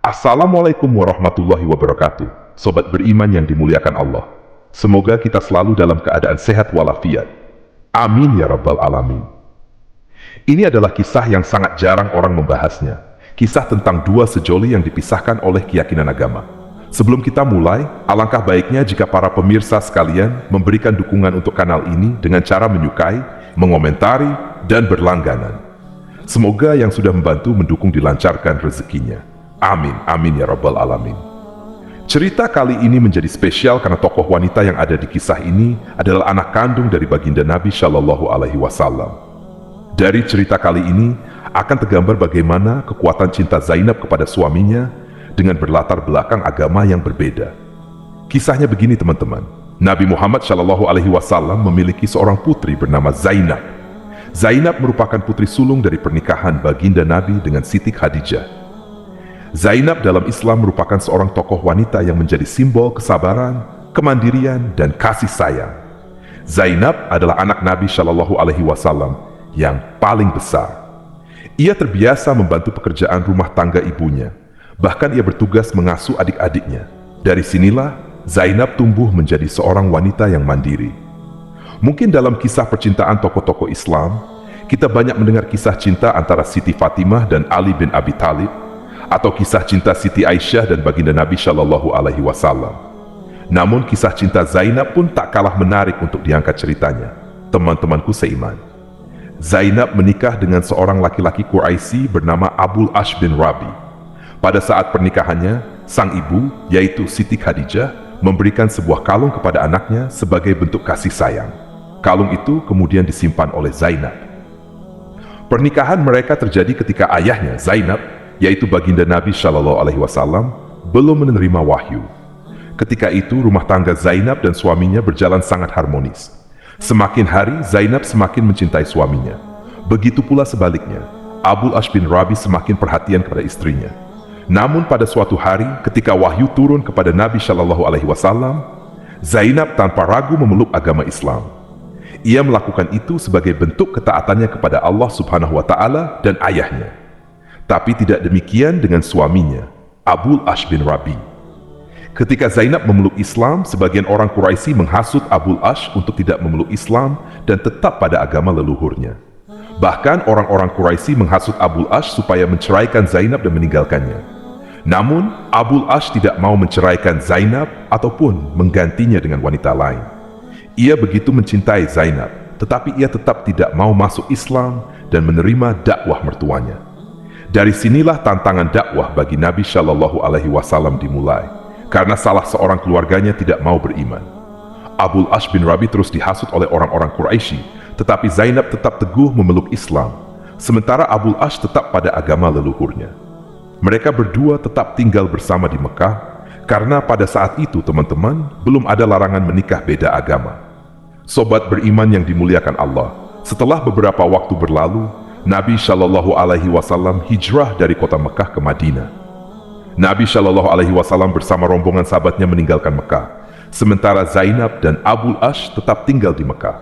Assalamualaikum warahmatullahi wabarakatuh. Sobat beriman yang dimuliakan Allah. Semoga kita selalu dalam keadaan sehat walafiat. Amin ya rabbal alamin. Ini adalah kisah yang sangat jarang orang membahasnya. Kisah tentang dua sejoli yang dipisahkan oleh keyakinan agama. Sebelum kita mulai, alangkah baiknya jika para pemirsa sekalian memberikan dukungan untuk kanal ini dengan cara menyukai, mengomentari, dan berlangganan. Semoga yang sudah membantu mendukung dilancarkan rezekinya. Amin, amin ya rabbal alamin. Cerita kali ini menjadi spesial karena tokoh wanita yang ada di kisah ini adalah anak kandung dari baginda Nabi Shallallahu Alaihi Wasallam. Dari cerita kali ini akan tergambar bagaimana kekuatan cinta Zainab kepada suaminya dengan berlatar belakang agama yang berbeda. Kisahnya begini teman-teman. Nabi Muhammad Shallallahu Alaihi Wasallam memiliki seorang putri bernama Zainab. Zainab merupakan putri sulung dari pernikahan baginda Nabi dengan Siti Khadijah. Zainab dalam Islam merupakan seorang tokoh wanita yang menjadi simbol kesabaran, kemandirian, dan kasih sayang. Zainab adalah anak Nabi Shallallahu Alaihi Wasallam yang paling besar. Ia terbiasa membantu pekerjaan rumah tangga ibunya. Bahkan ia bertugas mengasuh adik-adiknya. Dari sinilah Zainab tumbuh menjadi seorang wanita yang mandiri. Mungkin dalam kisah percintaan tokoh-tokoh Islam, kita banyak mendengar kisah cinta antara Siti Fatimah dan Ali bin Abi Thalib, atau kisah cinta Siti Aisyah dan baginda Nabi Shallallahu Alaihi Wasallam. Namun kisah cinta Zainab pun tak kalah menarik untuk diangkat ceritanya. Teman-temanku seiman, Zainab menikah dengan seorang laki-laki Quraisy bernama Abul Ash bin Rabi. Pada saat pernikahannya, sang ibu, yaitu Siti Khadijah, memberikan sebuah kalung kepada anaknya sebagai bentuk kasih sayang. Kalung itu kemudian disimpan oleh Zainab. Pernikahan mereka terjadi ketika ayahnya, Zainab, yaitu baginda Nabi Shallallahu Alaihi Wasallam, belum menerima wahyu. Ketika itu rumah tangga Zainab dan suaminya berjalan sangat harmonis. Semakin hari Zainab semakin mencintai suaminya. Begitu pula sebaliknya, Abul Ash bin Rabi semakin perhatian kepada istrinya. Namun pada suatu hari ketika wahyu turun kepada Nabi Shallallahu Alaihi Wasallam, Zainab tanpa ragu memeluk agama Islam. Ia melakukan itu sebagai bentuk ketaatannya kepada Allah Subhanahu Wa Taala dan ayahnya. Tapi tidak demikian dengan suaminya, Abul Ash bin Rabi. Ketika Zainab memeluk Islam, sebagian orang Quraisy menghasut Abul Ash untuk tidak memeluk Islam dan tetap pada agama leluhurnya. Bahkan orang-orang Quraisy menghasut Abul Ash supaya menceraikan Zainab dan meninggalkannya. Namun, Abul Ash tidak mau menceraikan Zainab ataupun menggantinya dengan wanita lain. Ia begitu mencintai Zainab, tetapi ia tetap tidak mau masuk Islam dan menerima dakwah mertuanya. Dari sinilah tantangan dakwah bagi Nabi Shallallahu Alaihi Wasallam dimulai, karena salah seorang keluarganya tidak mau beriman. Abul Ash bin Rabi terus dihasut oleh orang-orang Quraisy, tetapi Zainab tetap teguh memeluk Islam, sementara Abul Ash tetap pada agama leluhurnya. Mereka berdua tetap tinggal bersama di Mekah, karena pada saat itu teman-teman belum ada larangan menikah beda agama. Sobat beriman yang dimuliakan Allah, setelah beberapa waktu berlalu, Nabi Shallallahu Alaihi Wasallam hijrah dari kota Mekah ke Madinah. Nabi Shallallahu Alaihi Wasallam bersama rombongan sahabatnya meninggalkan Mekah, sementara Zainab dan Abul Ash tetap tinggal di Mekah.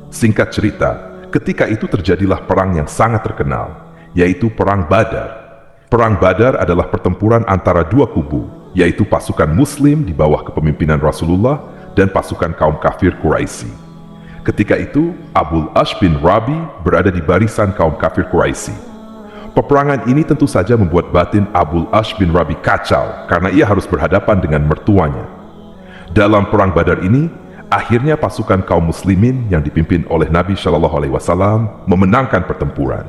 Singkat cerita, ketika itu terjadilah perang yang sangat terkenal, yaitu Perang Badar. Perang Badar adalah pertempuran antara dua kubu, yaitu pasukan Muslim di bawah kepemimpinan Rasulullah dan pasukan kaum kafir Quraisy. Ketika itu, Abul Ash bin Rabi berada di barisan kaum kafir Quraisy. Peperangan ini tentu saja membuat batin Abul Ash bin Rabi kacau karena ia harus berhadapan dengan mertuanya. Dalam perang Badar ini, akhirnya pasukan kaum muslimin yang dipimpin oleh Nabi Shallallahu Alaihi Wasallam memenangkan pertempuran.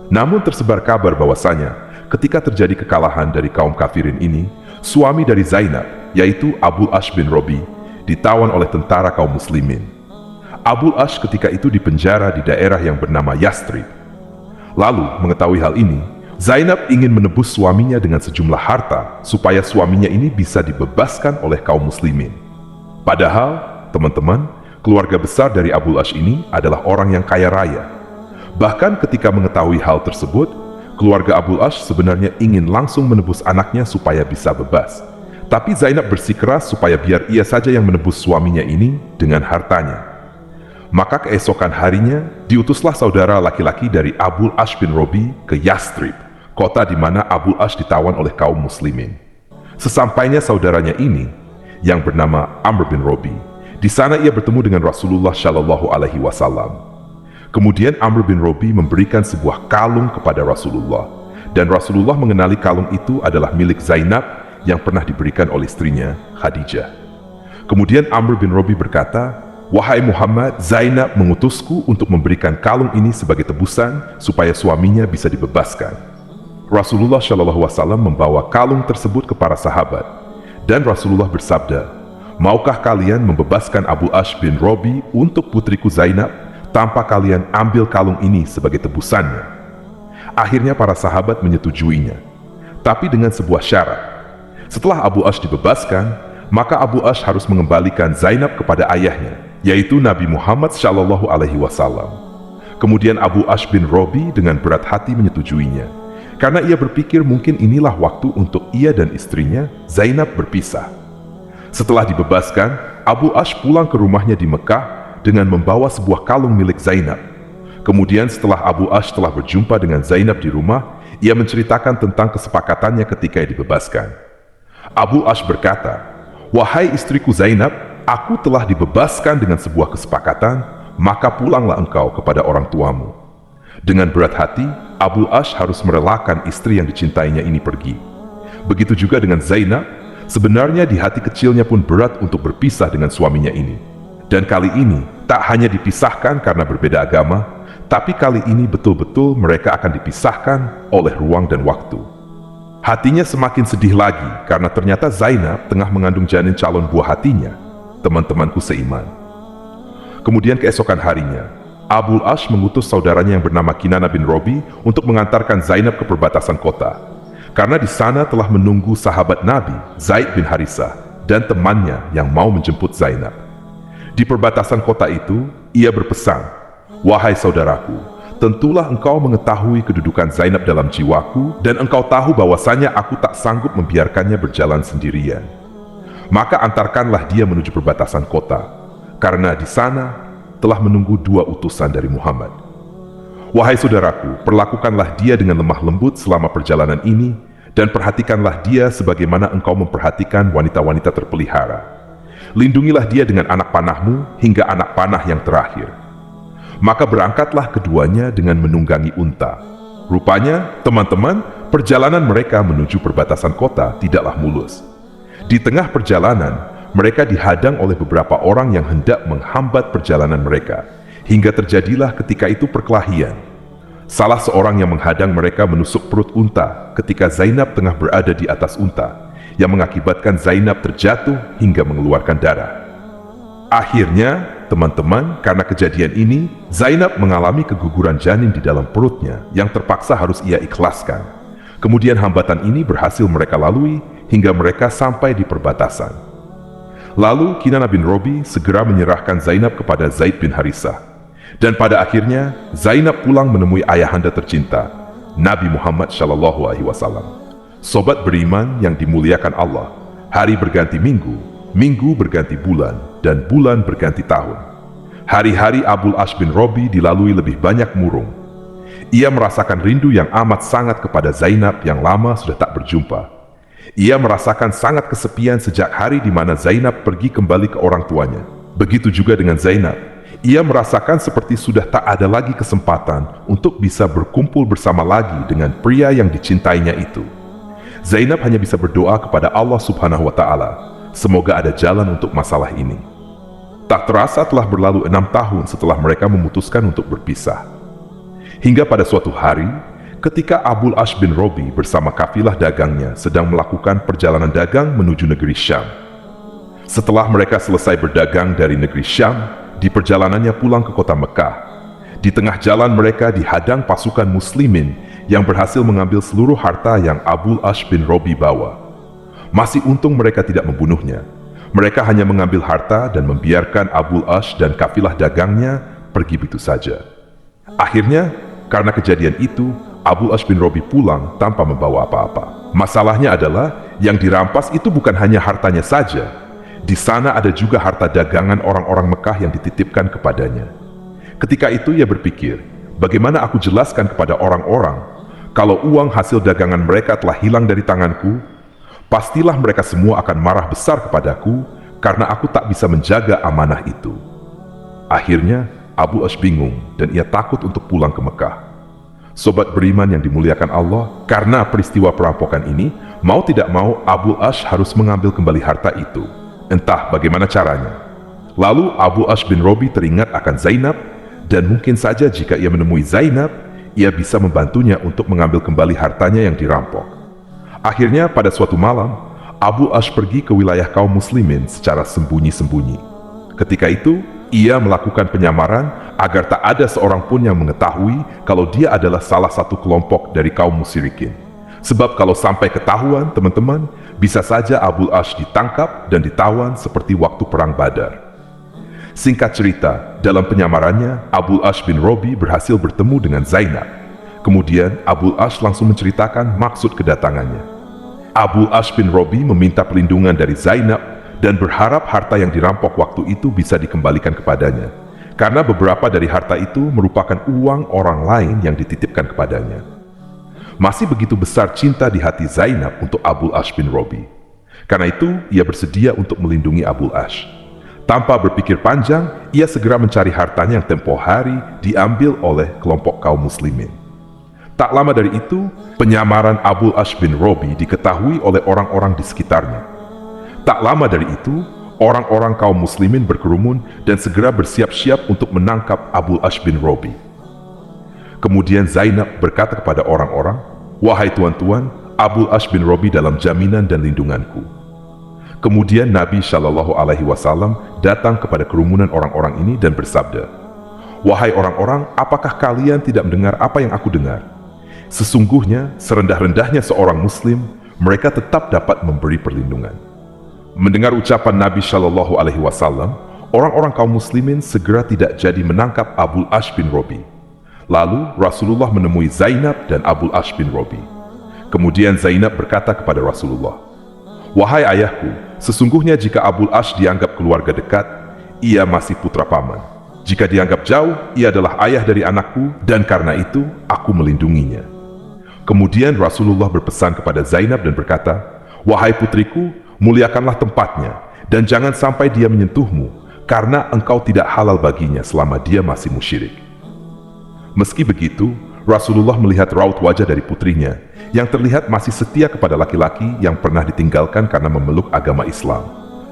Namun tersebar kabar bahwasanya ketika terjadi kekalahan dari kaum kafirin ini, suami dari Zainab, yaitu Abul Ash bin Rabi, ditawan oleh tentara kaum muslimin. Abul Ash ketika itu dipenjara di daerah yang bernama Yastrib. Lalu, mengetahui hal ini, Zainab ingin menebus suaminya dengan sejumlah harta supaya suaminya ini bisa dibebaskan oleh kaum muslimin. Padahal, teman-teman, keluarga besar dari Abul Ash ini adalah orang yang kaya raya. Bahkan ketika mengetahui hal tersebut, keluarga Abul Ash sebenarnya ingin langsung menebus anaknya supaya bisa bebas. Tapi Zainab bersikeras supaya biar ia saja yang menebus suaminya ini dengan hartanya. Maka keesokan harinya, diutuslah saudara laki-laki dari Abul Ash bin Rabi ke Yastrib, kota di mana Abu Ash ditawan oleh kaum muslimin. Sesampainya saudaranya ini, yang bernama Amr bin Robi, di sana ia bertemu dengan Rasulullah Shallallahu Alaihi Wasallam. Kemudian Amr bin Robi memberikan sebuah kalung kepada Rasulullah, dan Rasulullah mengenali kalung itu adalah milik Zainab yang pernah diberikan oleh istrinya Khadijah. Kemudian Amr bin Robi berkata, "Wahai Muhammad, Zainab mengutusku untuk memberikan kalung ini sebagai tebusan supaya suaminya bisa dibebaskan." Rasulullah Shallallahu Alaihi Wasallam membawa kalung tersebut ke para sahabat, dan Rasulullah bersabda, "Maukah kalian membebaskan Abu Ash bin Robi untuk putriku Zainab tanpa kalian ambil kalung ini sebagai tebusannya?" Akhirnya para sahabat menyetujuinya, tapi dengan sebuah syarat. Setelah Abu Ash dibebaskan, maka Abu Ash harus mengembalikan Zainab kepada ayahnya, yaitu Nabi Muhammad Shallallahu Alaihi Wasallam. Kemudian Abu Ash bin Robi dengan berat hati menyetujuinya, karena ia berpikir mungkin inilah waktu untuk ia dan istrinya Zainab berpisah. Setelah dibebaskan, Abu Ash pulang ke rumahnya di Mekah dengan membawa sebuah kalung milik Zainab. Kemudian setelah Abu Ash telah berjumpa dengan Zainab di rumah, ia menceritakan tentang kesepakatannya ketika ia dibebaskan. Abu Ash berkata, "Wahai istriku Zainab, aku telah dibebaskan dengan sebuah kesepakatan, maka pulanglah engkau kepada orang tuamu." Dengan berat hati, Abu Ash harus merelakan istri yang dicintainya ini pergi. Begitu juga dengan Zainab, sebenarnya di hati kecilnya pun berat untuk berpisah dengan suaminya ini. Dan kali ini, tak hanya dipisahkan karena berbeda agama, tapi kali ini betul-betul mereka akan dipisahkan oleh ruang dan waktu. Hatinya semakin sedih lagi karena ternyata Zainab tengah mengandung janin calon buah hatinya, teman-temanku seiman. Kemudian keesokan harinya, Abu Ash mengutus saudaranya yang bernama Kinana bin Robi untuk mengantarkan Zainab ke perbatasan kota, karena di sana telah menunggu sahabat Nabi, Zaid bin Harisah, dan temannya yang mau menjemput Zainab. Di perbatasan kota itu, ia berpesan, "Wahai saudaraku, tentulah engkau mengetahui kedudukan Zainab dalam jiwaku, dan engkau tahu bahwasanya aku tak sanggup membiarkannya berjalan sendirian. Maka antarkanlah dia menuju perbatasan kota, karena di sana telah menunggu 2 utusan dari Muhammad. Wahai saudaraku, perlakukanlah dia dengan lemah lembut selama perjalanan ini, dan perhatikanlah dia sebagaimana engkau memperhatikan wanita-wanita terpelihara. Lindungilah dia dengan anak panahmu hingga anak panah yang terakhir." Maka berangkatlah keduanya dengan menunggangi unta. Rupanya, teman-teman, perjalanan mereka menuju perbatasan kota tidaklah mulus. Di tengah perjalanan, mereka dihadang oleh beberapa orang yang hendak menghambat perjalanan mereka, hingga terjadilah ketika itu perkelahian. Salah seorang yang menghadang mereka menusuk perut unta ketika Zainab tengah berada di atas unta, yang mengakibatkan Zainab terjatuh hingga mengeluarkan darah. Akhirnya, teman-teman, karena kejadian ini, Zainab mengalami keguguran janin di dalam perutnya yang terpaksa harus ia ikhlaskan. Kemudian hambatan ini berhasil mereka lalui hingga mereka sampai di perbatasan. Lalu Kinana bin Robi segera menyerahkan Zainab kepada Zaid bin Harisah. Dan pada akhirnya, Zainab pulang menemui ayahanda tercinta, Nabi Muhammad Shallallahu Alaihi Wasallam. Sobat beriman yang dimuliakan Allah, hari berganti minggu, minggu berganti bulan, dan bulan berganti tahun. Hari-hari Abu Ash bin Robi dilalui lebih banyak murung. Ia merasakan rindu yang amat sangat kepada Zainab yang lama sudah tak berjumpa. Ia merasakan sangat kesepian sejak hari di mana Zainab pergi kembali ke orang tuanya. Begitu juga dengan Zainab. Ia merasakan seperti sudah tak ada lagi kesempatan untuk bisa berkumpul bersama lagi dengan pria yang dicintainya itu. Zainab hanya bisa berdoa kepada Allah Subhanahu wa Ta'ala, semoga ada jalan untuk masalah ini. Tak terasa telah berlalu 6 tahun setelah mereka memutuskan untuk berpisah. Hingga pada suatu hari, ketika Abu Ash bin Robi bersama kafilah dagangnya sedang melakukan perjalanan dagang menuju negeri Syam. Setelah mereka selesai berdagang dari negeri Syam, di perjalanannya pulang ke kota Mekah. Di tengah jalan mereka dihadang pasukan muslimin yang berhasil mengambil seluruh harta yang Abu Ash bin Robi bawa. Masih untung mereka tidak membunuhnya. Mereka hanya mengambil harta dan membiarkan Abu Ash dan kafilah dagangnya pergi begitu saja. Akhirnya, karena kejadian itu, Abu Ash bin Robi pulang tanpa membawa apa-apa. Masalahnya adalah, yang dirampas itu bukan hanya hartanya saja. Di sana ada juga harta dagangan orang-orang Mekah yang dititipkan kepadanya. Ketika itu ia berpikir, bagaimana aku jelaskan kepada orang-orang Kalau uang hasil dagangan mereka telah hilang dari tanganku, pastilah mereka semua akan marah besar kepadaku karena aku tak bisa menjaga amanah itu." Akhirnya, Abu Ash bingung dan ia takut untuk pulang ke Mekah. Sobat beriman yang dimuliakan Allah, karena peristiwa perampokan ini, mau tidak mau Abu Ash harus mengambil kembali harta itu. Entah bagaimana caranya. Lalu Abu Ash bin Robi teringat akan Zainab, dan mungkin saja jika ia menemui Zainab, ia bisa membantunya untuk mengambil kembali hartanya yang dirampok. Akhirnya pada suatu malam, Abu Ash pergi ke wilayah kaum muslimin secara sembunyi-sembunyi. Ketika itu, ia melakukan penyamaran agar tak ada seorang pun yang mengetahui kalau dia adalah salah satu kelompok dari kaum musyrikin. Sebab kalau sampai ketahuan, teman-teman, bisa saja Abu Ash ditangkap dan ditawan seperti waktu perang Badar. Singkat cerita, dalam penyamarannya, Abu Ash bin Robi berhasil bertemu dengan Zainab. Kemudian, Abu Ash langsung menceritakan maksud kedatangannya. Abu Ash bin Robi meminta perlindungan dari Zainab dan berharap harta yang dirampok waktu itu bisa dikembalikan kepadanya, karena beberapa dari harta itu merupakan uang orang lain yang dititipkan kepadanya. Masih begitu besar cinta di hati Zainab untuk Abu Ash bin Robi. Karena itu, ia bersedia untuk melindungi Abu Ash. Tanpa berpikir panjang, ia segera mencari hartanya yang tempo hari diambil oleh kelompok kaum muslimin. Tak lama dari itu, penyamaran Abu Ash bin Robi diketahui oleh orang-orang di sekitarnya. Tak lama dari itu, orang-orang kaum muslimin berkerumun dan segera bersiap-siap untuk menangkap Abu Ash bin Robi. Kemudian Zainab berkata kepada orang-orang, "Wahai tuan-tuan, Abu Ash bin Robi dalam jaminan dan lindunganku." Kemudian Nabi Shallallahu Alaihi Wasallam datang kepada kerumunan orang-orang ini dan bersabda, "Wahai orang-orang, apakah kalian tidak mendengar apa yang aku dengar? Sesungguhnya, serendah-rendahnya seorang muslim, mereka tetap dapat memberi perlindungan." Mendengar ucapan Nabi Shallallahu Alaihi Wasallam, orang-orang kaum muslimin segera tidak jadi menangkap Abu Ash bin Robi. Lalu Rasulullah menemui Zainab dan Abu Ash bin Robi. Kemudian Zainab berkata kepada Rasulullah, "Wahai ayahku, sesungguhnya jika Abu Ash dianggap keluarga dekat, ia masih putra paman. Jika dianggap jauh, ia adalah ayah dari anakku, dan karena itu aku melindunginya." Kemudian Rasulullah berpesan kepada Zainab dan berkata, "Wahai putriku, muliakanlah tempatnya, dan jangan sampai dia menyentuhmu, karena engkau tidak halal baginya selama dia masih musyrik." Meski begitu, Rasulullah melihat raut wajah dari putrinya, yang terlihat masih setia kepada laki-laki yang pernah ditinggalkan karena memeluk agama Islam.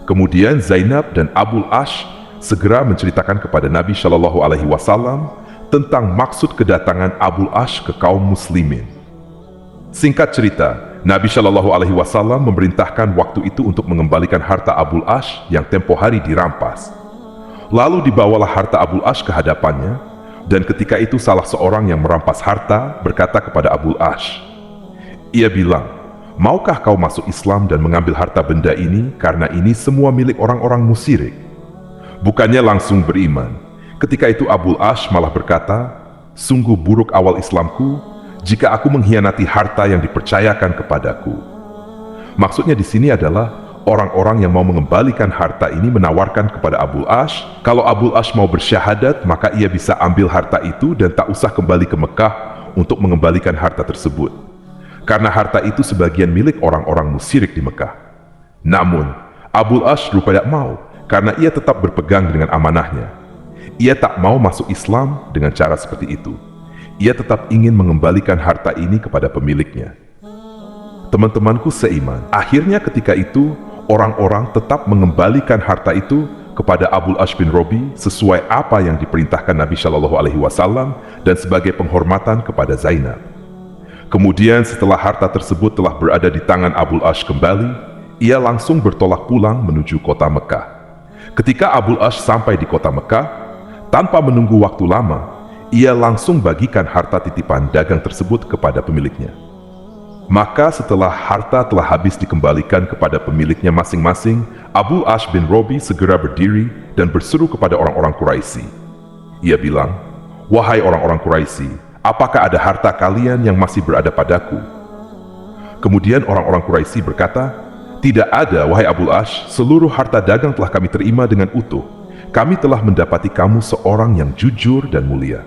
Kemudian Zainab dan Abu Ash segera menceritakan kepada Nabi Shallallahu Alaihi Wasallam tentang maksud kedatangan Abu Ash ke kaum muslimin. Singkat cerita, Nabi Shallallahu Alaihi Wasallam memerintahkan waktu itu untuk mengembalikan harta Abu Ash yang tempo hari dirampas. Lalu dibawalah harta Abu Ash ke hadapannya, dan ketika itu salah seorang yang merampas harta berkata kepada Abu Ash, ia bilang, "Maukah kau masuk Islam dan mengambil harta benda ini karena ini semua milik orang-orang musyrik?" Bukannya langsung beriman. Ketika itu Abu Ash malah berkata, "Sungguh buruk awal Islamku jika aku mengkhianati harta yang dipercayakan kepadaku." Maksudnya di sini adalah orang-orang yang mau mengembalikan harta ini menawarkan kepada Abu Ash, kalau Abu Ash mau bersyahadat, maka ia bisa ambil harta itu dan tak usah kembali ke Mekah untuk mengembalikan harta tersebut. Karena harta itu sebagian milik orang-orang musyrik di Mekah. Namun, Abu Ash rupanya tidak mau, karena ia tetap berpegang dengan amanahnya. Ia tak mau masuk Islam dengan cara seperti itu. Ia tetap ingin mengembalikan harta ini kepada pemiliknya. Teman-temanku seiman, akhirnya ketika itu, orang-orang tetap mengembalikan harta itu kepada Abu Ash bin Robi sesuai apa yang diperintahkan Nabi Shallallahu Alaihi Wasallam dan sebagai penghormatan kepada Zainab. Kemudian setelah harta tersebut telah berada di tangan Abu Ash kembali, ia langsung bertolak pulang menuju kota Mekah. Ketika Abu Ash sampai di kota Mekah, tanpa menunggu waktu lama, ia langsung bagikan harta titipan dagang tersebut kepada pemiliknya. Maka setelah harta telah habis dikembalikan kepada pemiliknya masing-masing, Abu Ash bin Robi segera berdiri dan berseru kepada orang-orang Quraisy. Ia bilang, "Wahai orang-orang Quraisy, apakah ada harta kalian yang masih berada padaku?" Kemudian orang-orang Quraisy berkata, "Tidak ada, wahai Abu Ash, seluruh harta dagang telah kami terima dengan utuh. Kami telah mendapati kamu seorang yang jujur dan mulia."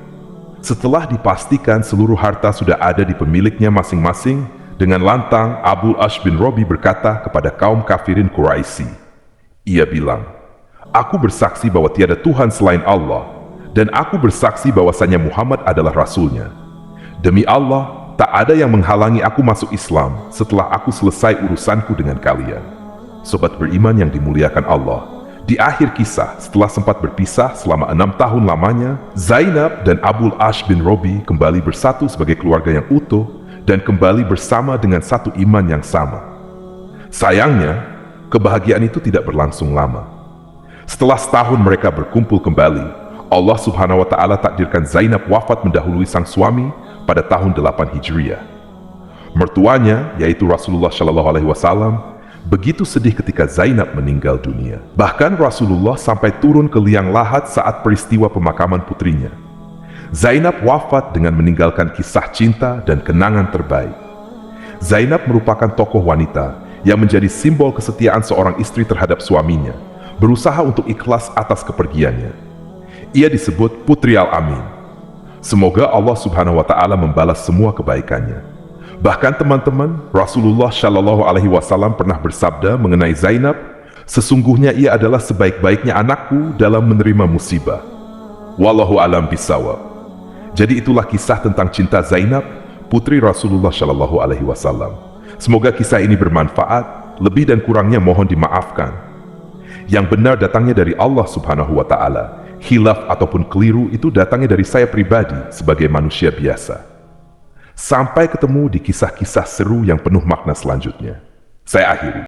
Setelah dipastikan seluruh harta sudah ada di pemiliknya masing-masing, dengan lantang Abu Ash bin Robi berkata kepada kaum kafirin Quraisy. Ia bilang, "Aku bersaksi bahwa tiada Tuhan selain Allah, dan aku bersaksi bahwasanya Muhammad adalah Rasul-Nya. Demi Allah, tak ada yang menghalangi aku masuk Islam setelah aku selesai urusanku dengan kalian." Sobat beriman yang dimuliakan Allah, di akhir kisah, setelah sempat berpisah selama 6 tahun lamanya, Zainab dan Abu Ash bin Robi kembali bersatu sebagai keluarga yang utuh dan kembali bersama dengan satu iman yang sama. Sayangnya, kebahagiaan itu tidak berlangsung lama. Setelah setahun mereka berkumpul kembali, Allah Subhanahu wa Ta'ala takdirkan Zainab wafat mendahului sang suami pada tahun 8 Hijriah. Mertuanya, yaitu Rasulullah Shallallahu Alaihi Wasallam, begitu sedih ketika Zainab meninggal dunia. Bahkan Rasulullah sampai turun ke liang lahat saat peristiwa pemakaman putrinya. Zainab wafat dengan meninggalkan kisah cinta dan kenangan terbaik. Zainab merupakan tokoh wanita yang menjadi simbol kesetiaan seorang istri terhadap suaminya, berusaha untuk ikhlas atas kepergiannya. Ia disebut Putri Al-Amin. Semoga Allah Subhanahu wa Ta'ala membalas semua kebaikannya. Bahkan teman-teman, Rasulullah Shallallahu Alaihi Wasallam pernah bersabda mengenai Zainab, "Sesungguhnya ia adalah sebaik-baiknya anakku dalam menerima musibah." Wallahu alam bisawab. Jadi itulah kisah tentang cinta Zainab, putri Rasulullah Shallallahu Alaihi Wasallam. Semoga kisah ini bermanfaat, lebih dan kurangnya mohon dimaafkan. Yang benar datangnya dari Allah Subhanahu wa Ta'ala, khilaf ataupun keliru itu datangnya dari saya pribadi sebagai manusia biasa. Sampai ketemu di kisah-kisah seru yang penuh makna selanjutnya. Saya akhiri.